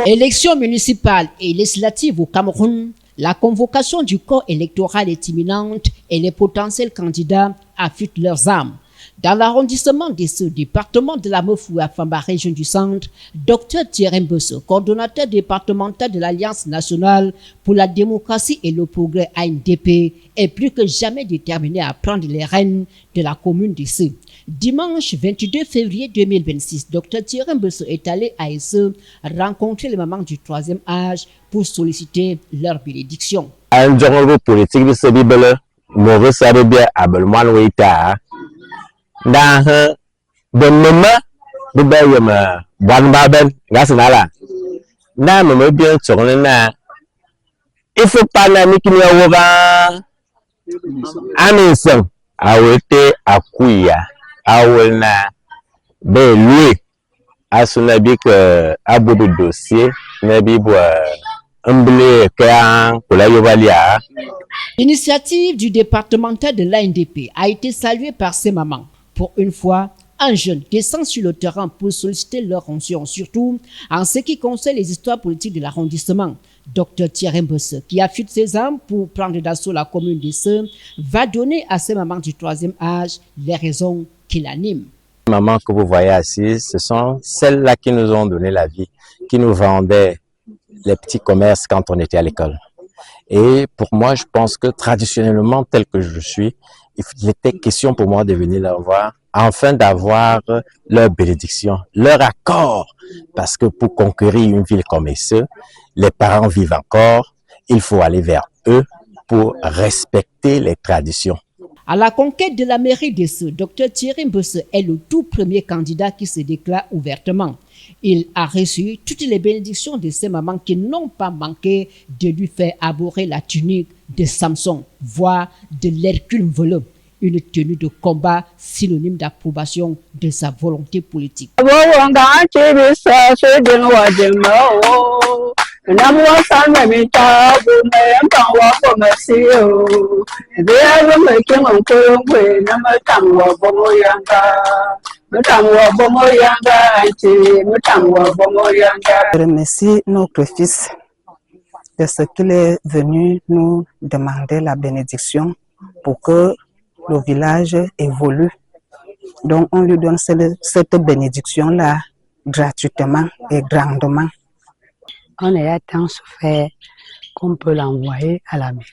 Élections municipales et législatives au Cameroun, la convocation du corps électoral est imminente et les potentiels candidats affûtent leurs armes. Dans l'arrondissement de ce département de la Mofouafamba, région du centre, Dr Thierry Mbosso, coordonnateur départemental de l'Alliance nationale pour la démocratie et le progrès ANDP, est plus que jamais déterminé à prendre les rênes de la commune de ce. Dimanche 22 février 2026, Dr Thierry Mbosso est allé à Esse rencontrer les mamans du troisième âge pour solliciter leur bénédiction. Un journal politique de ce Bible, mauvais sabia abellement wita. Dans le moment de Bayama, Bon Baben, Gasnala. N'a me bien tourné. Il faut pas la Mikiniawa. Aminson, a été à Kouya. Awolna be loué à son habit que à bout de dossier n'habit L'initiative du départemental de l'ANDP a été saluée par ses mamans. Pour une fois, un jeune descend sur le terrain pour solliciter leur onction, surtout en ce qui concerne les histoires politiques de l'arrondissement. Dr Thierry Mbosso, qui affûte ses armes pour prendre d'assaut la commune de Seux, va donner à ses mamans du troisième âge les raisons qui l'animent. Les mamans que vous voyez assises, ce sont celles-là qui nous ont donné la vie, qui nous vendaient les petits commerces quand on était à l'école. Et pour moi, je pense que traditionnellement, tel que je suis, il était question pour moi de venir leur voir, afin d'avoir leur bénédiction, leur accord. Parce que pour conquérir une ville comme Esse, les parents vivent encore, il faut aller vers eux pour respecter les traditions. À la conquête de la mairie de Esse, Dr Thierry Mbosso est le tout premier candidat qui se déclare ouvertement. Il a reçu toutes les bénédictions de ses mamans qui n'ont pas manqué de lui faire arborer la tunique de Samson, voire de l'Hercule voleux, une tenue de combat synonyme d'approbation de sa volonté politique. Je remercie notre fils de ce qu'il est venu nous demander la bénédiction pour que le village évolue. Donc on lui donne cette bénédiction-là gratuitement et grandement. On a tant souffert qu'on peut l'envoyer à la mairie.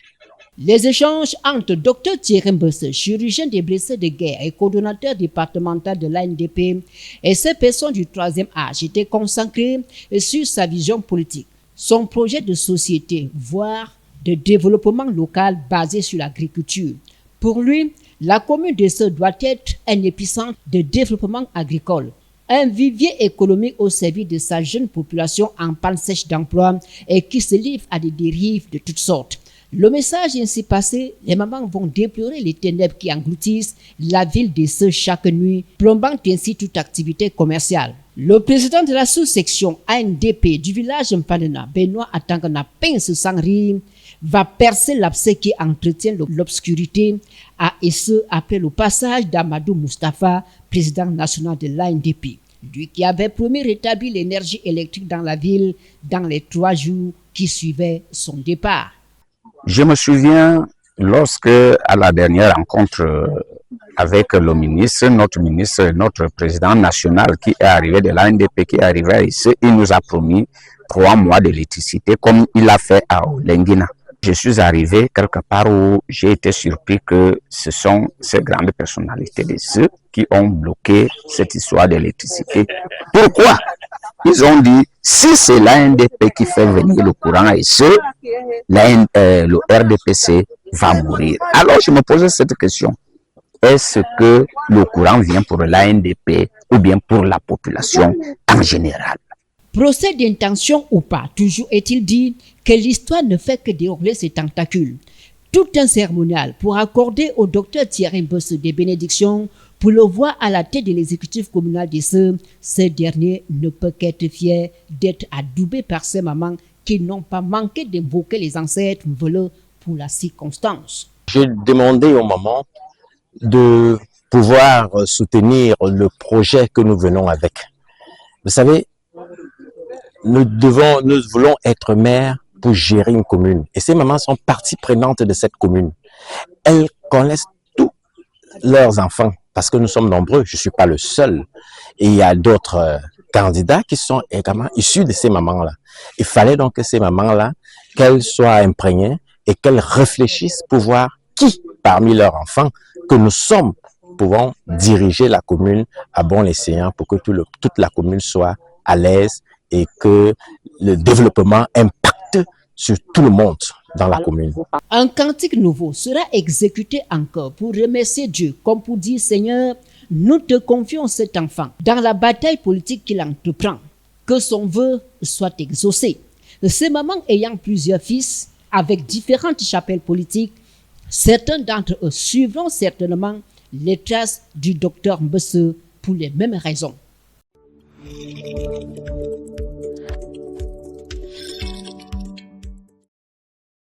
Les échanges entre Dr Thierry Mbosso, chirurgien des blessés de guerre et coordonnateur départemental de l'ANDP, et ces personnes du troisième âge étaient consacrés sur sa vision politique, son projet de société, voire de développement local basé sur l'agriculture. Pour lui, la commune de Seux doit être un épicentre de développement agricole, un vivier économique au service de sa jeune population en panne sèche d'emploi et qui se livre à des dérives de toutes sortes. Le message ainsi passé, les mamans vont déplorer les ténèbres qui engloutissent la ville de Seux chaque nuit, plombant ainsi toute activité commerciale. Le président de la sous-section ANDP du village Mpadena, Benoît Atangana Pince Sangri, va percer l'abcès qui entretient l'obscurité à Esse après le passage d'Amadou Moustapha, président national de l'ANDP, lui qui avait promis rétablir l'énergie électrique dans la ville dans les 3 jours qui suivaient son départ. Je me souviens lorsque, à la dernière rencontre avec le ministre, notre président national qui est arrivé de l'ANDP, qui est arrivé ici, il nous a promis 3 mois d'électricité comme il a fait à Olenguina. Je suis arrivé quelque part où j'ai été surpris que ce sont ces grandes personnalités de ceux qui ont bloqué cette histoire d'électricité. Pourquoi? Ils ont dit, si c'est l'ANDP qui fait venir le courant et le RDPC va mourir. Alors je me posais cette question. Est-ce que le courant vient pour l'ANDP ou bien pour la population en général? Procès d'intention ou pas, toujours est-il dit que l'histoire ne fait que dérouler ses tentacules. Tout un cérémonial pour accorder au docteur Thierry Mbosso des bénédictions Pour le voir à la tête de l'exécutif communal de ce dernier ne peut qu'être fier d'être adoubé par ses mamans qui n'ont pas manqué d'invoquer les ancêtres voleurs pour la circonstance. J'ai demandé au maman de pouvoir soutenir le projet que nous venons avec. Vous savez, nous voulons être maires pour gérer une commune. Et ces mamans sont partie prenante de cette commune. Elles connaissent tous leurs enfants parce que nous sommes nombreux. Je ne suis pas le seul. Et il y a d'autres candidats qui sont également issus de ces mamans-là. Il fallait donc que ces mamans-là, qu'elles soient imprégnées et qu'elles réfléchissent pour voir qui, parmi leurs enfants, que nous sommes, pouvons diriger la commune à bon escient pour que toute la commune soit à l'aise et que le développement impacte sur tout le monde dans la commune. Un cantique nouveau sera exécuté encore pour remercier Dieu, comme pour dire Seigneur, nous te confions cet enfant dans la bataille politique qu'il entreprend, que son vœu soit exaucé. Ces mamans ayant plusieurs fils avec différentes chapelles politiques, certains d'entre eux suivront certainement les traces du docteur Mbese pour les mêmes raisons.